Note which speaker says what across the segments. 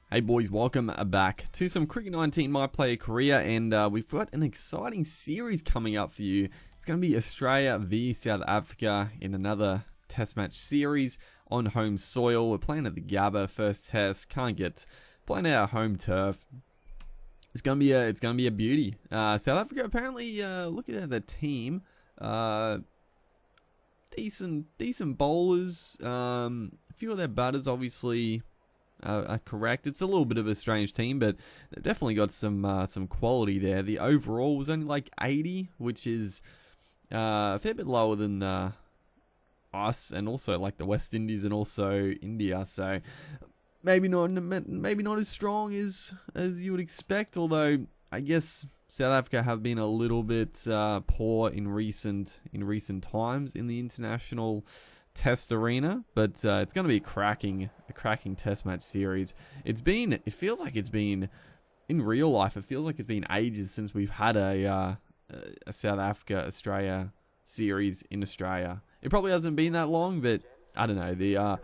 Speaker 1: Hey boys, welcome back to some Cricket 19 My Player Career, and we've got an exciting series coming up for you. It's going to be Australia v South Africa in another test match series on home soil. We're playing at the Gabba first test, can't get playing at our home turf. It's going to be a beauty. South Africa apparently, look at the team, decent bowlers. A few of their batters obviously are correct. It's a little bit of a strange team, but they've definitely got some quality there. The overall was only like 80, which is a fair bit lower than us, and also like the West Indies and also India. So maybe not as strong as you would expect. Although I guess South Africa have been a little bit poor in recent times in the international test arena, but it's going to be a cracking test match series. It feels like it's been in real life. It feels like it's been ages since we've had a South Africa Australia series in Australia. It probably hasn't been that long, but I don't know.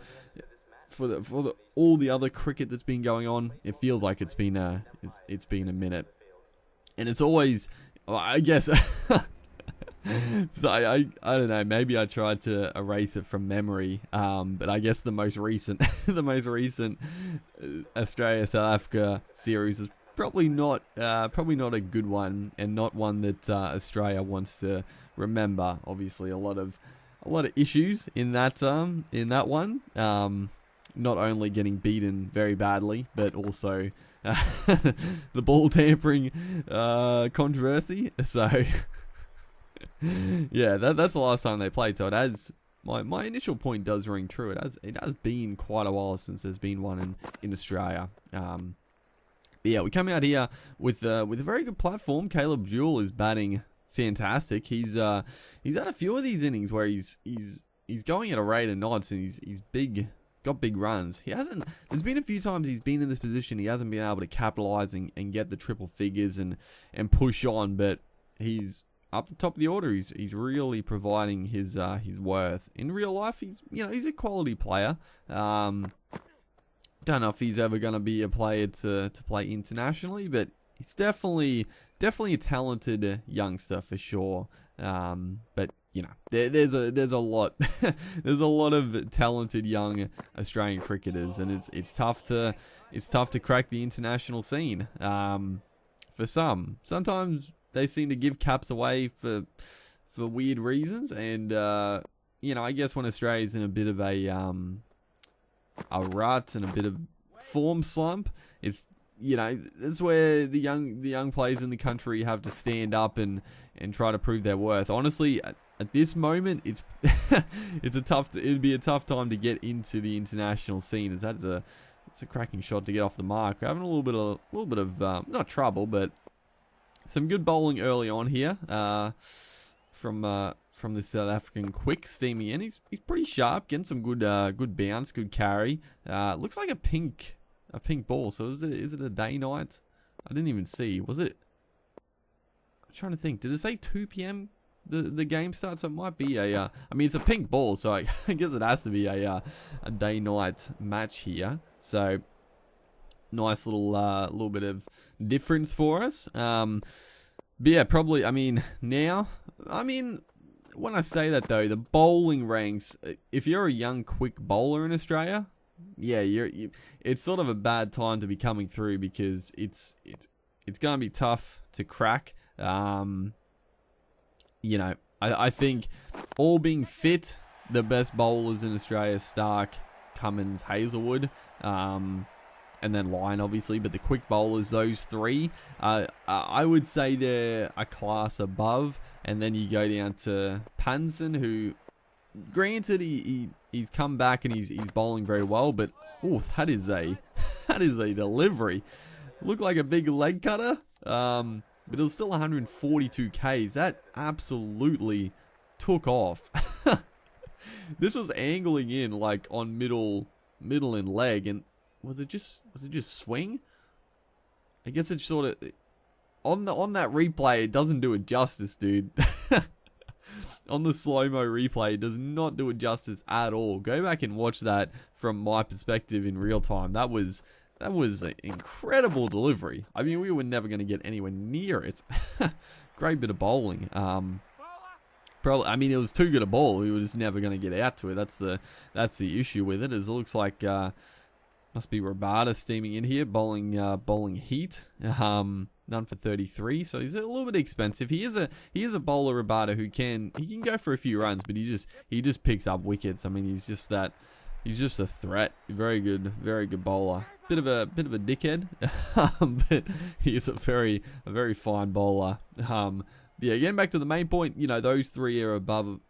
Speaker 1: For all the other cricket that's been going on, it feels like it's been a minute, and it's always, well, I guess. So I don't know, maybe I tried to erase it from memory, but I guess the most recent Australia South Africa series is probably not a good one, and not one that Australia wants to remember. Obviously, a lot of issues in that one. Not only getting beaten very badly, but also the ball tampering controversy. So. Yeah, that's the last time they played, so it has, my initial point does ring true. It has been quite a while since there's been one in Australia. Yeah, we come out here with a very good platform. Caleb Jewell is batting fantastic. He's had a few of these innings where he's going at a rate of knots, and he's got big runs. There's been a few times he's been in this position, he hasn't been able to capitalize and get the triple figures and push on, but he's up the top of the order. He's really providing his worth. In real life, he's a quality player. Don't know if he's ever going to be a player to play internationally, but he's definitely a talented youngster for sure. But there's a lot there's a lot of talented young Australian cricketers, and it's tough to crack the international scene. For sometimes they seem to give caps away for weird reasons, and I guess when Australia's in a bit of a rut and a bit of form slump, it's that's where the young players in the country have to stand up and try to prove their worth. Honestly, at this moment, it'd be a tough time to get into the international scene, as it's a cracking shot to get off the mark. We're having a little bit of not trouble, but some good bowling early on here from the South African quick steaming in. He's pretty sharp, getting some good bounce, good carry. Looks like a pink ball. So is it a day night? I didn't even see. Was it? I'm trying to think. Did it say 2 p.m. the game starts? So it might be a. I mean, it's a pink ball, so I guess it has to be a day night match here. So nice little bit of difference for us. But yeah, probably. I mean, when I say that though, the bowling ranks. If you're a young, quick bowler in Australia, yeah, it's sort of a bad time to be coming through, because it's gonna be tough to crack. I think all being fit, the best bowlers in Australia: Stark, Cummins, Hazelwood, and then Lyon, obviously. But the quick bowlers, those three, I would say they're a class above. And then you go down to Panson, who, granted, he's come back and he's bowling very well, but that is a delivery. Looked like a big leg cutter, but it was still 142 Ks. That absolutely took off. This was angling in like on middle and leg, and was it just swing? I guess it's sort of on that replay. It doesn't do it justice, dude. On the slow-mo replay, it does not do it justice at all. Go back and watch that from my perspective in real time. That was That was an incredible delivery. I mean, we were never going to get anywhere near it. Great bit of bowling. Probably, I mean, it was too good a ball. We were just never going to get out to it. That's the issue with it. Is it looks like must be Rabada steaming in here, bowling heat. None for 33, so he's a little bit expensive. He is a bowler, Rabada, who can go for a few runs, but he just picks up wickets. I mean, he's just a threat. Very good bowler. Bit of a dickhead, but he is a very fine bowler. Yeah, getting back to the main point, you know, those three are above,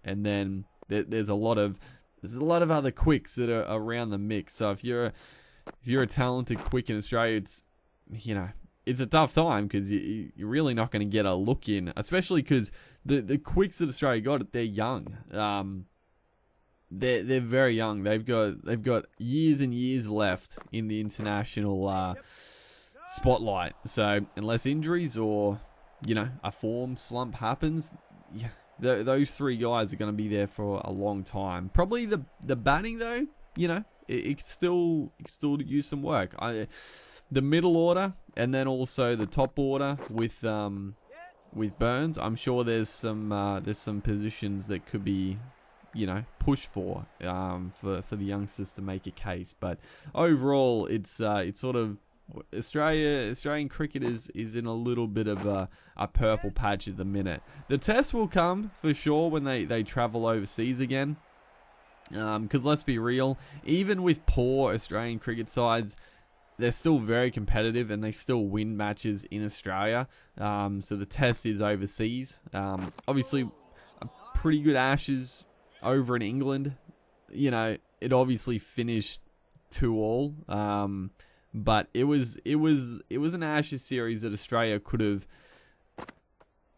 Speaker 1: and then there's a lot of other quicks that are around the mix. So if you're a talented quick in Australia, it's a tough time because you're really not going to get a look in, especially because the quicks that Australia got, they're young. They're very young. They've got years and years left in the international spotlight. So unless injuries or a form slump happens, yeah, those three guys are going to be there for a long time. Probably the batting though, it could still use some work. The middle order and then also the top order with Burns. I'm sure there's some positions that could be pushed for the youngsters to make a case. But overall, it's sort of Australian cricket is in a little bit of a purple patch at the minute. The test will come for sure when they travel overseas again. Because let's be real, even with poor Australian cricket sides, they're still very competitive and they still win matches in Australia. So the test is overseas. Obviously, a pretty good Ashes over in England. It obviously finished 2-2. But it was an Ashes series that Australia could have.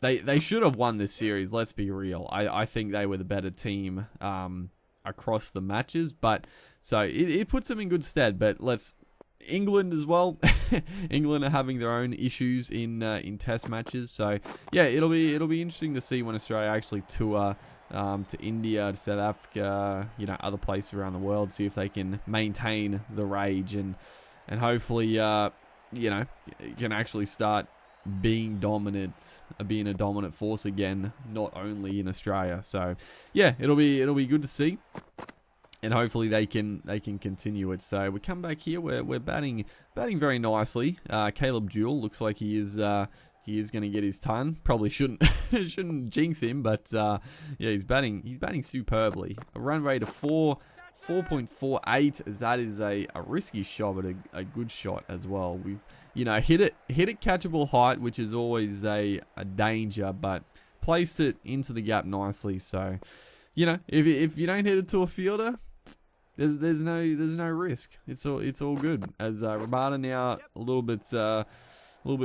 Speaker 1: They should have won this series. Let's be real. I think they were the better team across the matches. But so it puts them in good stead. But England as well. England are having their own issues in Test matches. So yeah, it'll be interesting to see when Australia actually tour to India, to South Africa, other places around the world. See if they can maintain the rage and hopefully can actually start being a dominant force again, not only in Australia. So yeah, it'll be good to see. And hopefully they can continue it. So we come back here. We're batting very nicely. Caleb Jewell looks like he is going to get his ton. Probably shouldn't jinx him, but yeah, he's batting superbly. A run rate of 4.48, as that is a risky shot, but a good shot as well. We've hit it catchable height, which is always a danger, but placed it into the gap nicely. So if you don't hit it to a fielder, there's no risk. It's all good. As Rabada now a little bit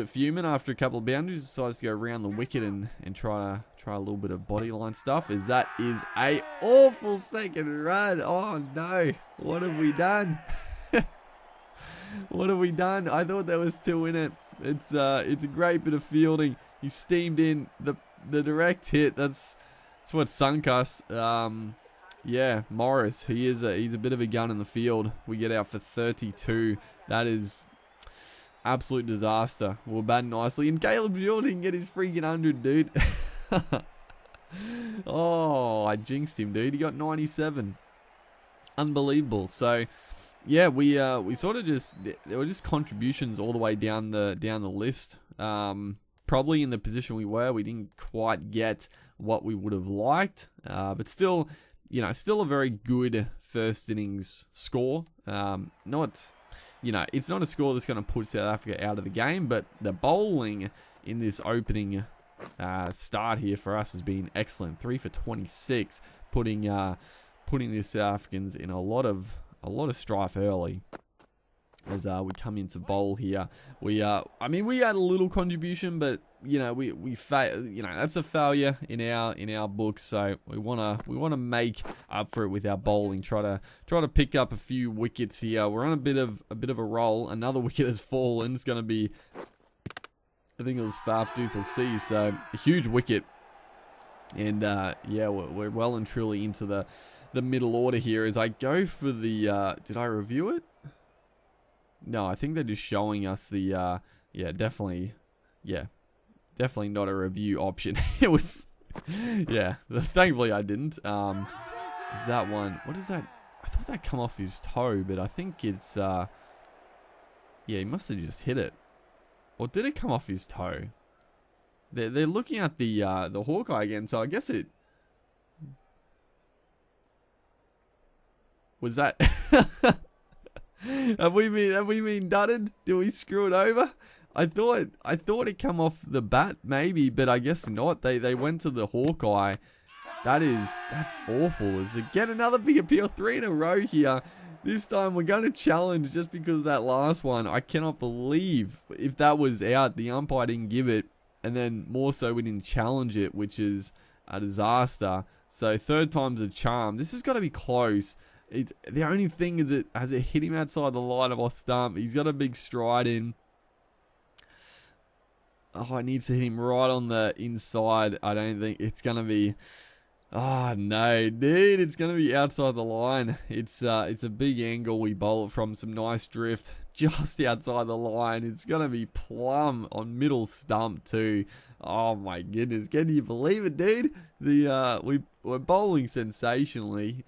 Speaker 1: fuming after a couple of boundaries, decides to go around the wicket and try a little bit of body line stuff. As that is a awful second run. Oh no, what have we done? What have we done? I thought there was two in it. It's a great bit of fielding. He steamed in the direct hit. That's what sunk us. Yeah, Morris. He's a bit of a gun in the field. We get out for 32. That is absolute disaster. We're batting nicely, and Caleb Jewell didn't get his freaking 100, dude. Oh, I jinxed him, dude. He got 97. Unbelievable. So yeah, we sort of there were just contributions all the way down the list. Probably in the position we didn't quite get what we would have liked, but still, still a very good first innings score. It's not a score that's going to put South Africa out of the game, but the bowling in this opening start here for us has been excellent. 3 for 26, putting the South Africans in a lot of strife early. As we come into bowl here, we had a little contribution, but we fail. That's a failure in our books. So we wanna make up for it with our bowling. Try to pick up a few wickets here. We're on a bit of a roll. Another wicket has fallen. It's gonna be, I think it was Faf du Plessis. So a huge wicket, and yeah, we're well and truly into the middle order here. As I go for the, did I review it? No, I think they're just showing us the, yeah, definitely not a review option. It was, yeah, thankfully I didn't. Is that one, what is that? I thought that come off his toe, but I think it's, yeah, he must have just hit it. Or did it come off his toe? They're looking at the Hawkeye again, so I guess it... Was that... have we been dudded? Did we screw it over? I thought it come off the bat, maybe, but I guess not. They went to the Hawkeye. That's awful. Is it get another big appeal? 3 in a row here. This time we're going to challenge just because that last one, I cannot believe if that was out, the umpire didn't give it, and then more so we didn't challenge it, which is a disaster. So 3rd time's a charm. This has got to be close. The only thing is, has it hit him outside the line of our stump? He's got a big stride in. Oh, it needs to hit him right on the inside. I don't think it's going to be... Oh, no, dude, it's going to be outside the line. It's a big angle. We bowl it from some nice drift just outside the line. It's going to be plumb on middle stump too. Oh, my goodness. Can you believe it, dude? We're bowling sensationally.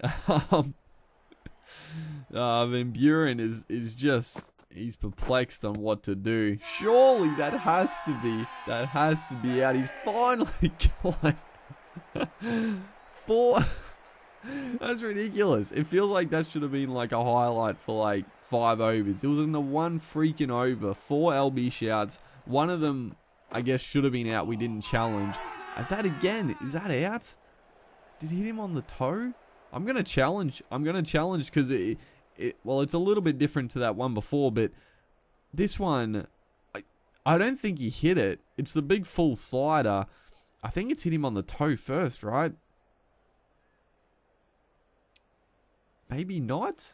Speaker 1: Van Buren is just... He's perplexed on what to do. Surely that has to be out. He's finally got... 4. That's ridiculous. It feels like that should have been like a highlight for like 5 overs. It was in the one freaking over. 4 LB shouts. One of them, I guess, should have been out. We didn't challenge. Is that again? Is that out? Did he hit him on the toe? I'm gonna challenge. Because well, it's a little bit different to that one before, but this one, I don't think he hit it. It's the big full slider. I think it's hit him on the toe first, right? Maybe not?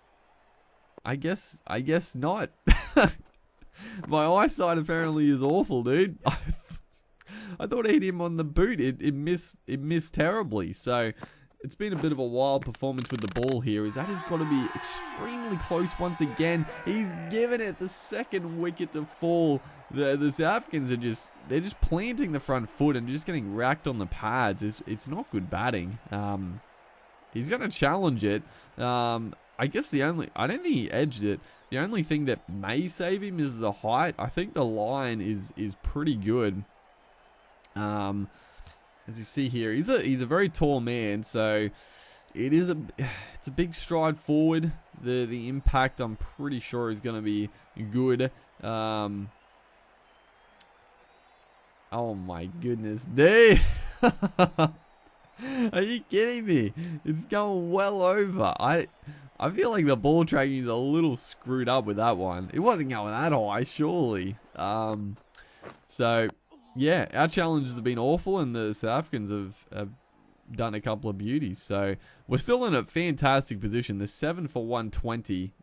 Speaker 1: I guess not. My eyesight apparently is awful, dude. I thought it hit him on the boot. It missed terribly. So it's been a bit of a wild performance with the ball here. That has got to be extremely close once again. He's given it the 2nd wicket to fall. The South Africans are just planting the front foot and just getting racked on the pads. It's not good batting. He's going to challenge it. I guess I don't think he edged it. The only thing that may save him is the height. I think the line is pretty good. As you see here, he's a very tall man, so it's a big stride forward. The impact, I'm pretty sure, is going to be good. Oh my goodness, dude. Are you kidding me? It's going well over. I feel like the ball tracking is a little screwed up with that one. It wasn't going that high, surely. So, yeah, our challenges have been awful, and the South Africans have done a couple of beauties. So, we're still in a fantastic position. The 7 for 120.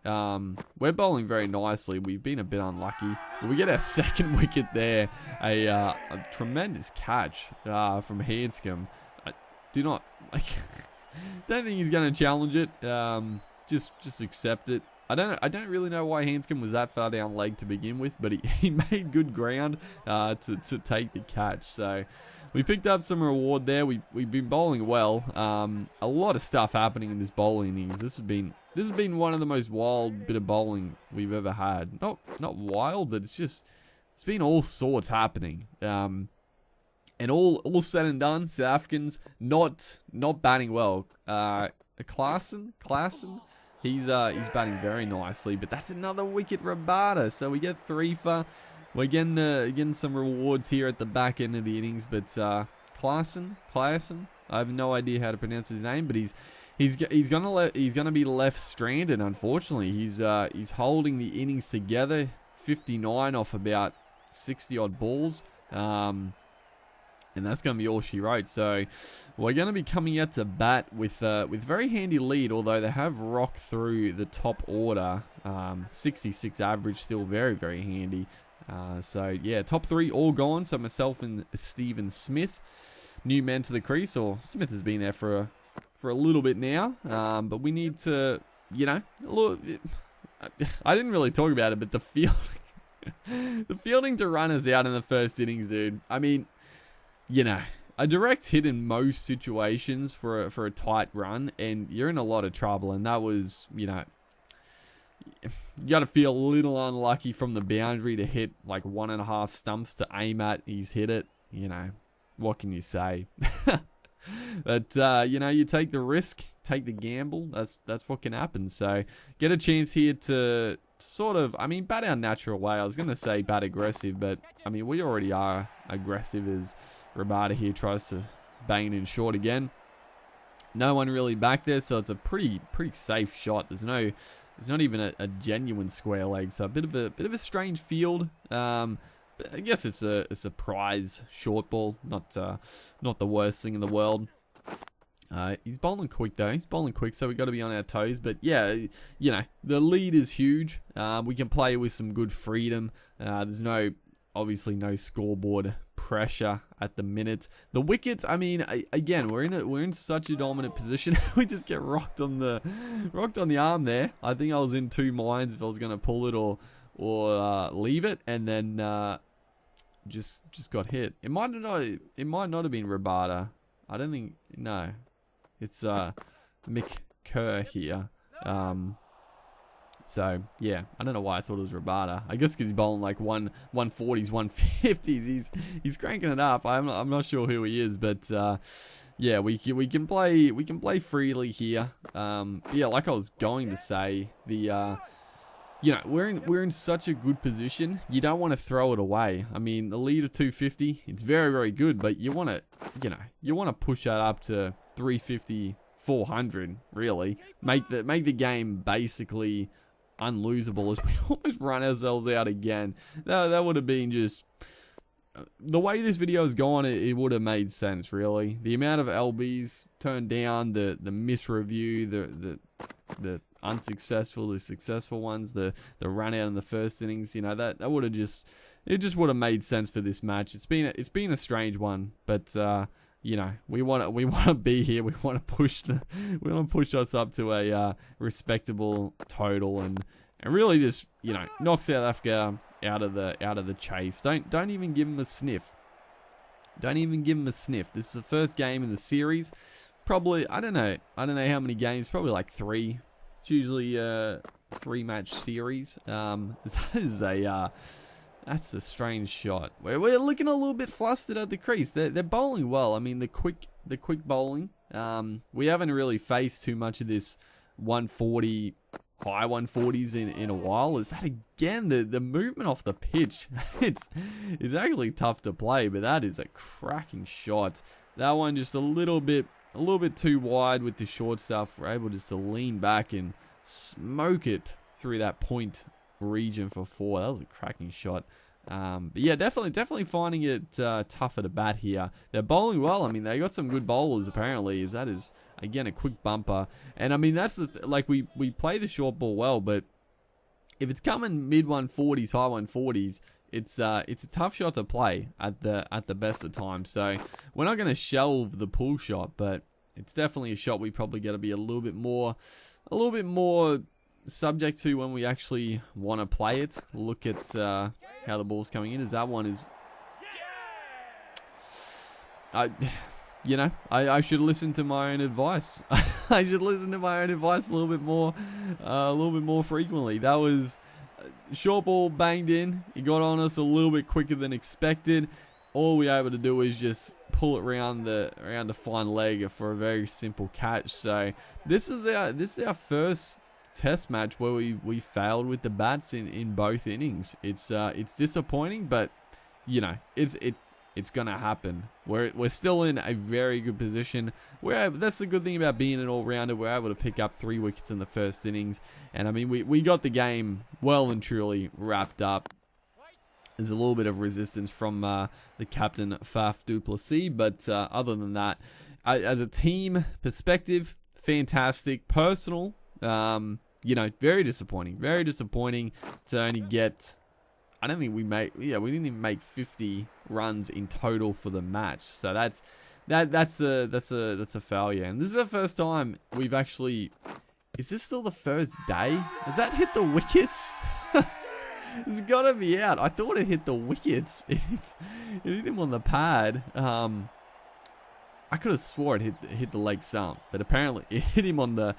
Speaker 1: We're bowling very nicely. We've been a bit unlucky. But we get our 2nd wicket there. A tremendous catch from Hanscom. Don't think he's going to challenge it. Just accept it. I don't really know why Hanscom was that far down leg to begin with, but he made good ground to take the catch. So we picked up some reward there. We've been bowling well. A lot of stuff happening in this bowling innings. This has been one of the most wild bit of bowling we've ever had. Not wild, but it's been all sorts happening. And all said and done, South Africans not batting well. Klaassen, he's batting very nicely, but that's another wicket Rabada. So we get 3 for. We're getting some rewards here at the back end of the innings, but Klaassen, I have no idea how to pronounce his name, but he's gonna be left stranded. Unfortunately, he's holding the innings together. 59 off about 60 odd balls. And that's going to be all she wrote. So we're going to be coming out to bat with very handy lead, although they have rocked through the top order. 66 average, still very, very handy. So yeah, top 3 all gone. So myself and Stephen Smith, new man to the crease, or Smith has been there for a little bit now. But we need to, I didn't really talk about it, but the fielding, the fielding to runners out in the first innings, dude. I mean, you know, a direct hit in most situations for a tight run, and you're in a lot of trouble. And that was, you know, you got to feel a little unlucky from the boundary to hit like 1.5 stumps to aim at. He's hit it. You know, what can you say? But you know, you take the risk, take the gamble. That's what can happen. So get a chance here to sort of, I mean, bat our natural way. I was gonna say bat aggressive, but I mean, we already are aggressive as Rabada here tries to bang it in short again. No one really back there, so it's a pretty safe shot. There's not even a genuine square leg, so a bit of a strange field. I guess it's a surprise short ball, not the worst thing in the world. He's bowling quick though. He's bowling quick, so we got to be on our toes. But yeah, you know, the lead is huge. We can play with some good freedom. There's obviously no scoreboard pressure at the minute. The wickets, I mean, again, we're in such a dominant position. We just get rocked on the arm there. I think I was in two minds if I was gonna pull it or leave it, and then just got hit. It might not have been Rabada. I don't think, no. It's Mick Kerr here. So yeah, I don't know why I thought it was Rabada. I guess because he's bowling like 140s, 150s. He's cranking it up. I'm not sure who he is, but yeah, we can play freely here. Yeah, like I was going to say, you know, we're in such a good position. You don't want to throw it away. I mean, the lead of 250, it's very, very good, but you want to push that up to 350, 400, really. Make the game basically unlosable as we almost run ourselves out again. That would have been just, the way this video has gone, it would have made sense, really. The amount of LBs turned down, the misreview, the unsuccessful, the successful ones, the run out in the first innings, you know, that would have just would have made sense for this match. It's been a strange one, but you know, we want to be here. We want to push us up to a respectable total and really just, you know, knock South Africa out of the chase. Don't even give them a sniff. Don't even give them a sniff. This is the first game in the series. Probably, I don't know how many games. Probably like 3. It's usually a 3-match series. That's a strange shot. We're looking a little bit flustered at the crease. They're bowling well. I mean, the quick bowling. We haven't really faced too much of this 140, high 140s in a while. Is that again the movement off the pitch? It's actually tough to play, but that is a cracking shot. That one just a little bit too wide with the short stuff. We're able just to lean back and smoke it through that point region for 4. That was a cracking shot. But yeah, definitely finding it tougher to bat here. They're bowling well. I mean, they got some good bowlers apparently. That is again a quick bumper. And I mean, that's like we play the short ball well, but if it's coming mid 140s, high 140s, it's a tough shot to play at the best of times. So we're not going to shelve the pull shot, but it's definitely a shot we probably got to be a little bit more subject to when we actually want to play it. Look at how the ball's coming in. As that one is, I should listen to my own advice. I should listen to my own advice a little bit more frequently. That was short ball banged in. It got on us a little bit quicker than expected. All we were able to do was just pull it around the fine leg for a very simple catch. So this is our first test match where we failed with the bats in both innings. It's disappointing, but you know, it's gonna happen. We're still in a very good position. That's the good thing about being an all-rounder. We're able to pick up 3 wickets in the first innings, and I mean we got the game well and truly wrapped up. There's a little bit of resistance from the captain Faf du Plessis, but other than that, as a team perspective, fantastic. Personal, you know, very disappointing to only get. I don't think we didn't even make 50 runs in total for the match. So that's a failure. And this is the first time we've actually Is this still the first day? Has that hit the wickets? It's gotta be out. I thought it hit the wickets. It hit him on the pad. I could have swore it hit the leg stump, but apparently it hit him on the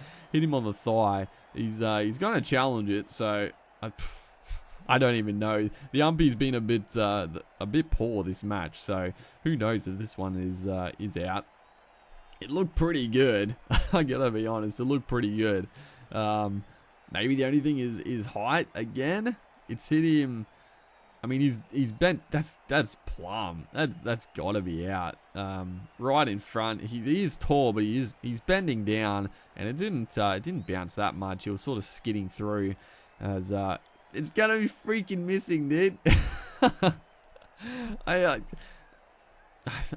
Speaker 1: thigh. He's gonna challenge it, so I don't even know. The umpy's been a bit poor this match, so who knows if this one is out. It looked pretty good. I gotta be honest, it looked pretty good. Maybe the only thing is height again. It's hit him. I mean, he's bent. That's plumb. That's gotta be out. Right in front. He is tall, but he's bending down, and it didn't bounce that much. He was sort of skidding through. As it's gonna be freaking missing, dude.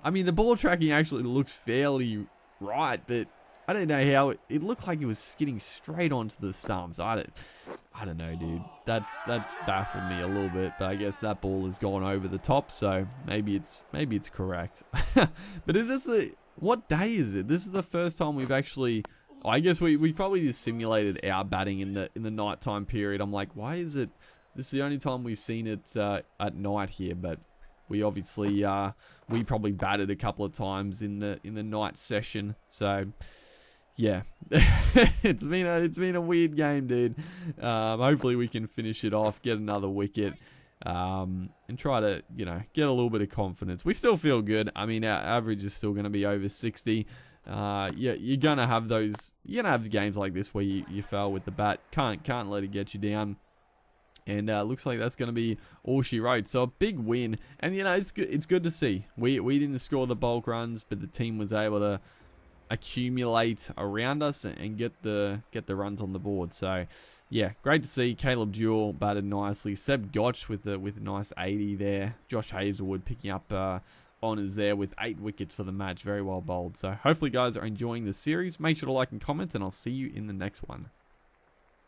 Speaker 1: I mean, the ball tracking actually looks fairly right, but I don't know how it looked like it was skidding straight onto the stumps. I don't know, dude. That's baffled me a little bit, but I guess that ball has gone over the top, so maybe it's correct. But is this what day is it? This is the first time we've actually. I guess we probably just simulated our batting in the nighttime period. I'm like, why is it? This is the only time we've seen it at night here, but we obviously we probably batted a couple of times in the night session, so. Yeah, it's been a weird game, dude. Hopefully we can finish it off, get another wicket, and try to get a little bit of confidence. We still feel good. I mean, our average is still going to be over 60. Yeah, you're gonna have those. You're gonna have games like this where you fail with the bat. Can't let it get you down. And looks like that's going to be all she wrote. So a big win, and it's good to see. We didn't score the bulk runs, but the team was able to accumulate around us and get the runs on the board. So yeah, great to see. Caleb Jewell batted nicely. Seb Gotch with a nice 80 there. Josh Hazelwood picking up honours there with 8 wickets for the match. Very well bowled. So hopefully guys are enjoying the series. Make sure to like and comment, and I'll see you in the next one.